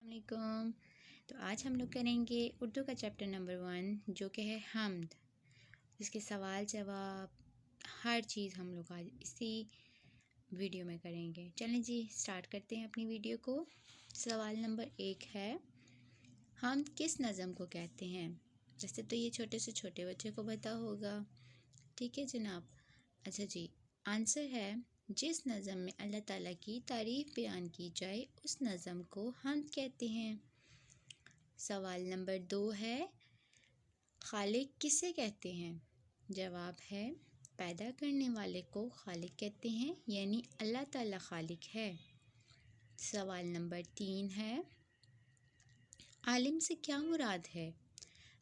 السلام علیکم۔ تو آج ہم لوگ کریں گے اردو کا چیپٹر نمبر 1 جو کہ ہے حمد، جس کے سوال جواب ہر چیز ہم لوگ آج اسی ویڈیو میں کریں گے۔ چلیں جی سٹارٹ کرتے ہیں اپنی ویڈیو کو۔ سوال نمبر 1 ہے، حمد کس نظم کو کہتے ہیں؟ جیسے تو یہ چھوٹے سے چھوٹے بچے کو پتہ ہوگا، ٹھیک ہے جناب۔ اچھا جی، آنسر ہے جس نظم میں اللہ تعالیٰ کی تعریف بیان کی جائے اس نظم کو حمد کہتے ہیں۔ سوال نمبر 2 ہے، خالق کسے کہتے ہیں؟ جواب ہے پیدا کرنے والے کو خالق کہتے ہیں، یعنی اللہ تعالیٰ خالق ہے۔ سوال نمبر 3 ہے، عالم سے کیا مراد ہے؟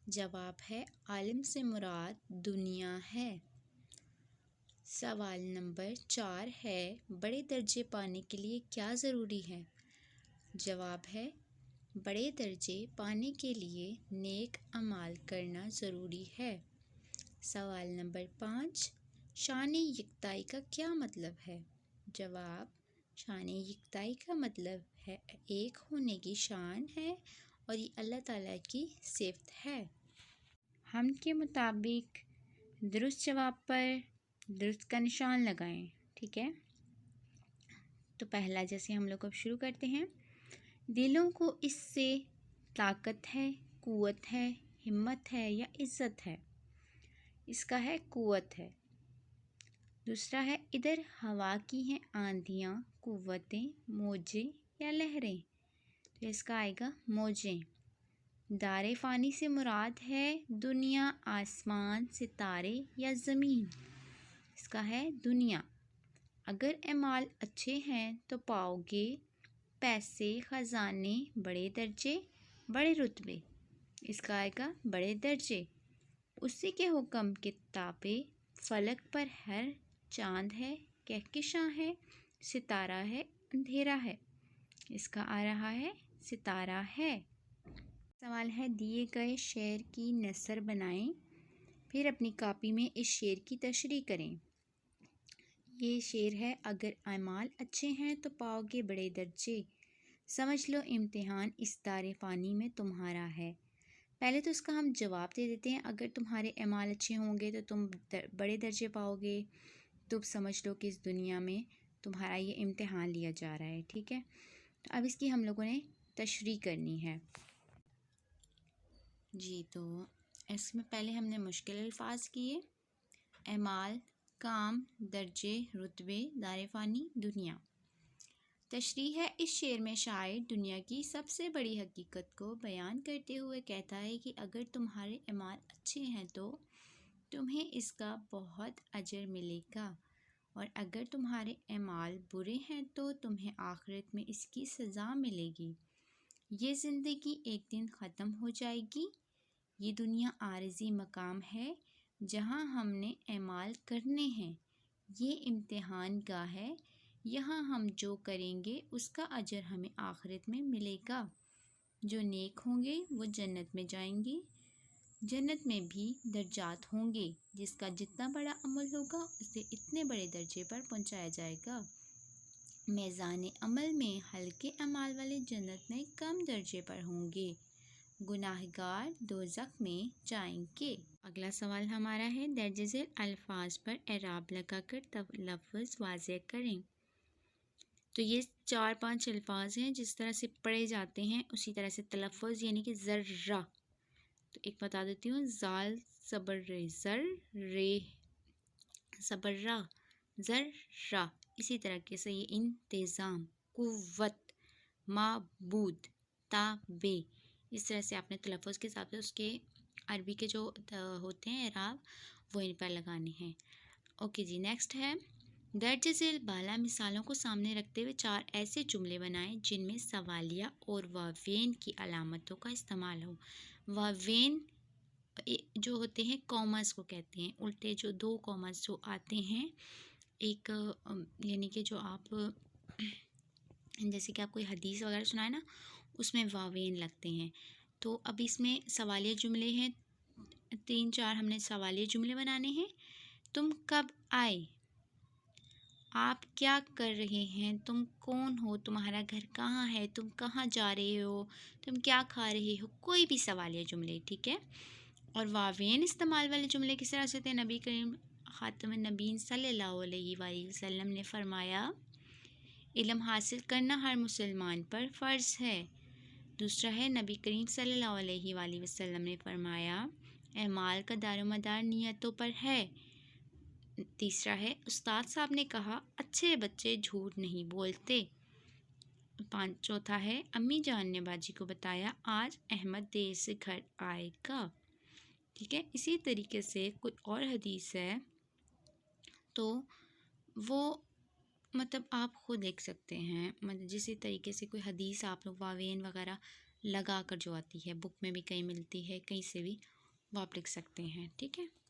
جواب ہے عالم سے مراد دنیا ہے۔ سوال نمبر 4 ہے، بڑے درجے پانے کے لیے کیا ضروری ہے؟ جواب ہے بڑے درجے پانے کے لیے نیک اعمال کرنا ضروری ہے۔ سوال نمبر 5، شان یکتائی کا کیا مطلب ہے؟ جواب، شان یکتائی کا مطلب ہے ایک ہونے کی شان ہے اور یہ اللہ تعالیٰ کی صفت ہے۔ حمد کے مطابق درست جواب پر درست کا نشان لگائیں، ٹھیک ہے۔ تو پہلا جیسے ہم لوگ اب شروع کرتے ہیں، دلوں کو اس سے طاقت ہے، قوت ہے، ہمت ہے یا عزت ہے؟ اس کا ہے قوت ہے۔ دوسرا ہے، ادھر ہوا کی ہیں آندھیاں، قوتیں، موجیں یا لہریں؟ تو اس کا آئے گا موجیں۔ دار فانی سے مراد ہے دنیا، آسمان، ستارے یا زمین؟ اس کا ہے دنیا۔ اگر اعمال اچھے ہیں تو پاؤ گے پیسے، خزانے، بڑے درجے، بڑے رتبے؟ اس کا آئے گا بڑے درجے۔ اسی کے حکم کے تابع فلک پر ہر چاند ہے، کہکشاں ہے، ستارہ ہے، اندھیرا ہے؟ اس کا آ رہا ہے ستارہ ہے۔ سوال ہے، دیے گئے شعر کی نثر بنائیں، پھر اپنی کاپی میں اس شعر کی تشریح کریں۔ یہ شعر ہے، اگر اعمال اچھے ہیں تو پاؤ گے بڑے درجے، سمجھ لو امتحان اس دار فانی میں تمہارا ہے۔ پہلے تو اس کا ہم جواب دے دیتے ہیں، اگر تمہارے اعمال اچھے ہوں گے تو تم بڑے درجے پاؤ گے، تو سمجھ لو کہ اس دنیا میں تمہارا یہ امتحان لیا جا رہا ہے، ٹھیک ہے۔ تو اب اس کی ہم لوگوں نے تشریح کرنی ہے جی۔ تو اس میں پہلے ہم نے مشکل الفاظ کیے، اعمال، کام، درجے، رتبے، دار فانی، دنیا۔ تشریح ہے، اس شعر میں شاعر دنیا کی سب سے بڑی حقیقت کو بیان کرتے ہوئے کہتا ہے کہ اگر تمہارے اعمال اچھے ہیں تو تمہیں اس کا بہت اجر ملے گا، اور اگر تمہارے اعمال برے ہیں تو تمہیں آخرت میں اس کی سزا ملے گی۔ یہ زندگی ایک دن ختم ہو جائے گی، یہ دنیا عارضی مقام ہے جہاں ہم نے اعمال کرنے ہیں، یہ امتحان گاہ ہے، یہاں ہم جو کریں گے اس کا اجر ہمیں آخرت میں ملے گا۔ جو نیک ہوں گے وہ جنت میں جائیں گے، جنت میں بھی درجات ہوں گے، جس کا جتنا بڑا عمل ہوگا اسے اتنے بڑے درجے پر پہنچایا جائے گا۔ میزان عمل میں ہلکے اعمال والے جنت میں کم درجے پر ہوں گے، گناہگار دوزخ میں جائیں گے۔ اگلا سوال ہمارا ہے، درج ذیل الفاظ پر اعراب لگا کر تلفظ واضح کریں۔ تو یہ 4-5 الفاظ ہیں، جس طرح سے پڑھے جاتے ہیں اسی طرح سے تلفظ، یعنی کہ ذرہ۔ تو ایک بتا دیتی ہوں، زال زبر رے، زر رے زبر را، ذرہ۔ اسی طرح کے سے یہ انتظام، قوت، معبود، تابع، اس طرح سے آپ نے تلفظ کے حساب سے اس کے عربی کے جو ہوتے ہیں اعراب وہ ان پر لگانے ہیں۔ اوکے جی، نیکسٹ ہے، درج ذیل بالا مثالوں کو سامنے رکھتے ہوئے 4 ایسے جملے بنائیں جن میں سوالیہ اور واوین کی علامتوں کا استعمال ہو۔ واوین جو ہوتے ہیں کاماز کو کہتے ہیں، الٹے جو 2 کاماز جو آتے ہیں، ایک یعنی کہ جو آپ جیسے کہ آپ کوئی حدیث وغیرہ سنائے نا، اس میں واوین لگتے ہیں۔ تو اب اس میں سوالیہ جملے ہیں 3-4، ہم نے سوالیہ جملے بنانے ہیں۔ تم کب آئے؟ آپ کیا کر رہے ہیں، تم کون ہو، تمہارا گھر کہاں ہے، تم کہاں جا رہے ہو، تم کیا کھا رہے ہو، کوئی بھی سوالیہ جملے، ٹھیک ہے۔ اور واوین استعمال والے جملے کس طرح سے تھے؟ نبی کریم خاتم النبیین صلی اللہ علیہ وآلہ وسلم نے فرمایا علم حاصل کرنا ہر مسلمان پر فرض ہے۔ دوسرا ہے نبی کریم صلی اللہ علیہ وآلہ وسلم نے فرمایا اعمال کا دار و مدار نیتوں پر ہے۔ تیسرا ہے استاد صاحب نے کہا اچھے بچے جھوٹ نہیں بولتے۔ چوتھا ہے امی جان نے باجی کو بتایا آج احمد دیر سے گھر آئے گا، ٹھیک ہے۔ اسی طریقے سے کوئی اور حدیث ہے تو وہ مطلب آپ خود دیکھ سکتے ہیں، مطلب جسی طریقے سے کوئی حدیث آپ لوگ واوین وغیرہ لگا کر جو آتی ہے، بک میں بھی کہیں ملتی ہے، کہیں سے بھی وہ آپ لکھ سکتے ہیں، ٹھیک ہے۔